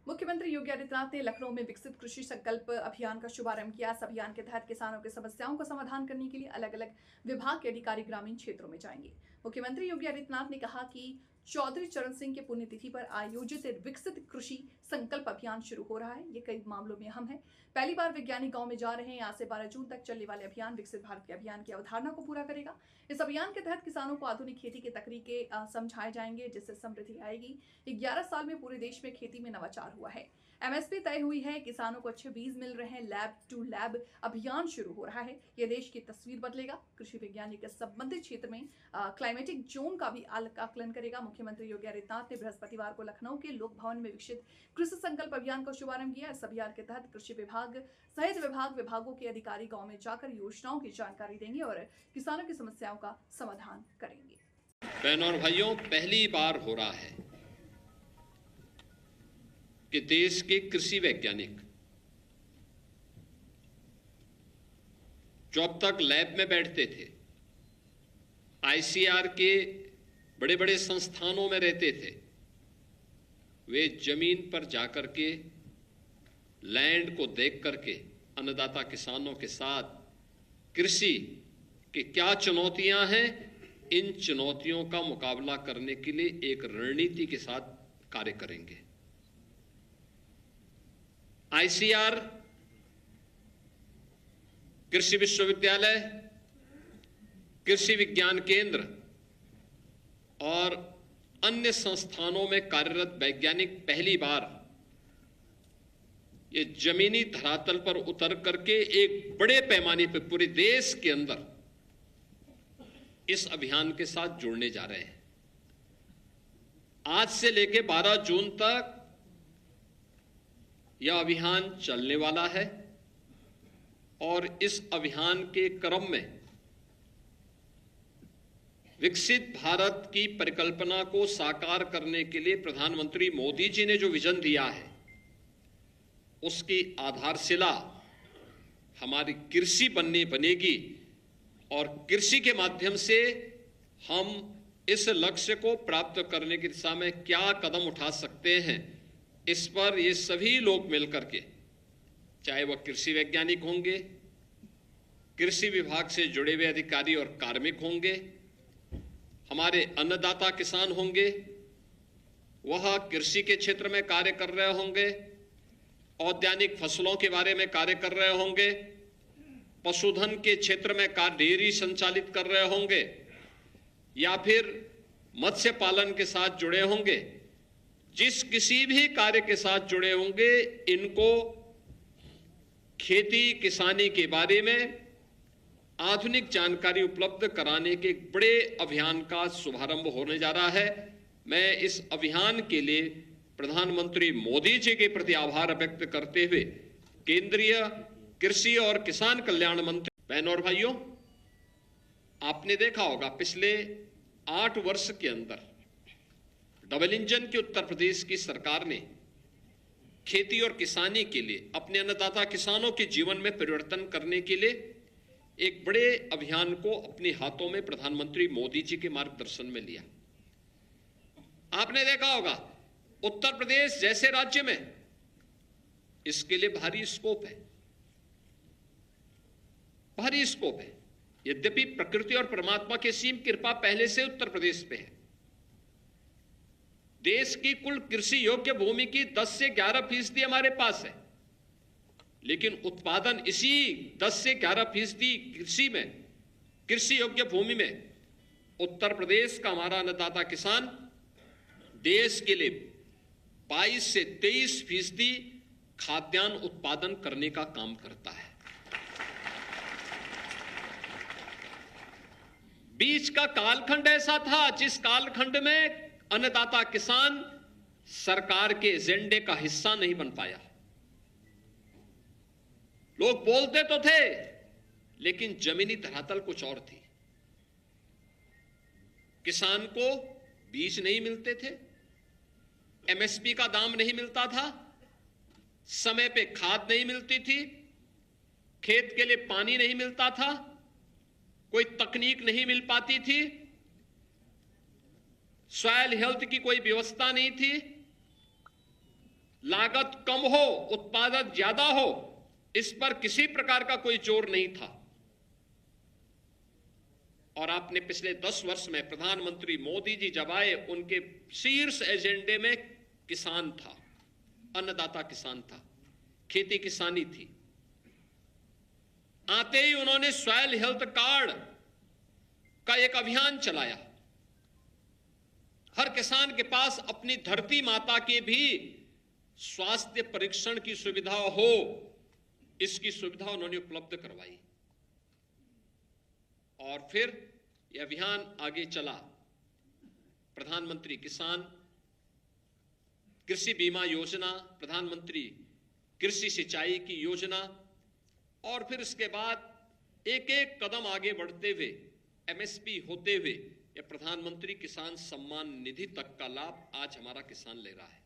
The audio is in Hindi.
मुख्यमंत्री योगी आदित्यनाथ ने लखनऊ में विकसित कृषि संकल्प अभियान का शुभारंभ किया। इस अभियान के तहत किसानों की समस्याओं का समाधान करने के लिए अलग अलग विभाग के अधिकारी ग्रामीण क्षेत्रों में जाएंगे। मुख्यमंत्री योगी आदित्यनाथ ने कहा कि चौधरी चरण सिंह के पुण्यतिथि पर आयोजित विकसित कृषि संकल्प अभियान शुरू हो रहा है। ये कई मामलों में अहम है। पहली बार वैज्ञानिक गांव में जा रहे हैं। यहाँ से 12 जून तक चलने वाले अभियान विकसित भारत के अभियान की अवधारणा को पूरा करेगा। इस अभियान के तहत किसानों को आधुनिक खेती के तरीके समझाए जाएंगे, जिससे समृद्धि आएगी। 11 साल में पूरे देश में खेती में नवाचार हुआ है। एमएसपी तय हुई है, किसानों को अच्छे बीज मिल रहे हैं। लैब टू लैब अभियान शुरू हो रहा है। यह देश की तस्वीर बदलेगा। कृषि वैज्ञानिक के संबंधित क्षेत्र में क्लाइमेटिक जोन का भी आकलन करेगा। मुख्यमंत्री योगी आदित्यनाथ ने बृहस्पतिवार को लखनऊ के लोक भवन में विकसित कृषि संकल्प अभियान का शुभारंभ किया। इस अभियान के तहत कृषि विभाग सहित विभागों के अधिकारी गांव में जाकर योजनाओं की जानकारी देंगे और किसानों की समस्याओं का समाधान करेंगे। बहनों और भाइयों, पहली बार हो रहा है कि देश के कृषि वैज्ञानिक जो अब तक लैब में बैठते थे, आईसीआर के बड़े बड़े संस्थानों में रहते थे, वे जमीन पर जाकर के लैंड को देख करके अन्नदाता किसानों के साथ कृषि की क्या चुनौतियां हैं, इन चुनौतियों का मुकाबला करने के लिए एक रणनीति के साथ कार्य करेंगे। आईसीआर, कृषि विश्वविद्यालय, कृषि विज्ञान केंद्र और अन्य संस्थानों में कार्यरत वैज्ञानिक पहली बार ये जमीनी धरातल पर उतर करके एक बड़े पैमाने पर पूरे देश के अंदर इस अभियान के साथ जुड़ने जा रहे हैं। आज से लेकर 12 जून तक यह अभियान चलने वाला है और इस अभियान के क्रम में विकसित भारत की परिकल्पना को साकार करने के लिए प्रधानमंत्री मोदी जी ने जो विजन दिया है, उसकी आधारशिला हमारी कृषि बनेगी और कृषि के माध्यम से हम इस लक्ष्य को प्राप्त करने की दिशा में क्या कदम उठा सकते हैं, इस पर ये सभी लोग मिलकर के, चाहे वह कृषि वैज्ञानिक होंगे, कृषि विभाग से जुड़े हुए अधिकारी और कार्मिक होंगे, हमारे अन्नदाता किसान होंगे, वह कृषि के क्षेत्र में कार्य कर रहे होंगे, औद्यानिक फसलों के बारे में कार्य कर रहे होंगे, पशुधन के क्षेत्र में डेयरी संचालित कर रहे होंगे या फिर मत्स्य पालन के साथ जुड़े होंगे। जिस किसी भी कार्य के साथ जुड़े होंगे, इनको खेती किसानी के बारे में आधुनिक जानकारी उपलब्ध कराने के एक बड़े अभियान का शुभारंभ होने जा रहा है। मैं इस अभियान के लिए प्रधानमंत्री मोदी जी के प्रति आभार व्यक्त करते हुए केंद्रीय कृषि और किसान कल्याण मंत्री, बहनों और भाइयों, आपने देखा होगा पिछले 8 वर्ष के अंदर डबल इंजन की उत्तर प्रदेश की सरकार ने खेती और किसानी के लिए, अपने अन्नदाता किसानों के जीवन में परिवर्तन करने के लिए एक बड़े अभियान को अपने हाथों में प्रधानमंत्री मोदी जी के मार्गदर्शन में लिया। आपने देखा होगा उत्तर प्रदेश जैसे राज्य में इसके लिए भारी स्कोप है, भारी स्कोप है। यद्यपि प्रकृति और परमात्मा की सीम कृपा पहले से उत्तर प्रदेश पे है। देश की कुल कृषि योग्य भूमि की 10 से 11% हमारे पास है, लेकिन उत्पादन इसी 10 से 11% कृषि में, कृषि योग्य भूमि में उत्तर प्रदेश का हमारा अन्नदाता किसान देश के लिए 22 से 23% खाद्यान्न उत्पादन करने का काम करता है। बीच का कालखंड ऐसा था जिस कालखंड में अन्नदाता किसान सरकार के एजेंडे का हिस्सा नहीं बन पाया। लोग बोलते तो थे, लेकिन जमीनी धरातल कुछ और थी। किसान को बीज नहीं मिलते थे, एमएसपी का दाम नहीं मिलता था, समय पे खाद नहीं मिलती थी, खेत के लिए पानी नहीं मिलता था, कोई तकनीक नहीं मिल पाती थी, सॉइल हेल्थ की कोई व्यवस्था नहीं थी, लागत कम हो, उत्पादन ज्यादा हो, इस पर किसी प्रकार का कोई जोर नहीं था। और आपने पिछले 10 वर्ष में प्रधानमंत्री मोदी जी जब आए, उनके शीर्ष एजेंडे में किसान था, अन्नदाता किसान था, खेती किसानी थी। आते ही उन्होंने सॉइल हेल्थ कार्ड का एक अभियान चलाया। हर किसान के पास अपनी धरती माता के भी स्वास्थ्य परीक्षण की सुविधा हो, इसकी सुविधा उन्होंने उपलब्ध करवाई। और फिर यह अभियान आगे चला। प्रधानमंत्री किसान कृषि बीमा योजना, प्रधानमंत्री कृषि सिंचाई की योजना, और फिर इसके बाद एक एक कदम आगे बढ़ते हुए एमएसपी होते हुए यह प्रधानमंत्री किसान सम्मान निधि तक का लाभ आज हमारा किसान ले रहा है।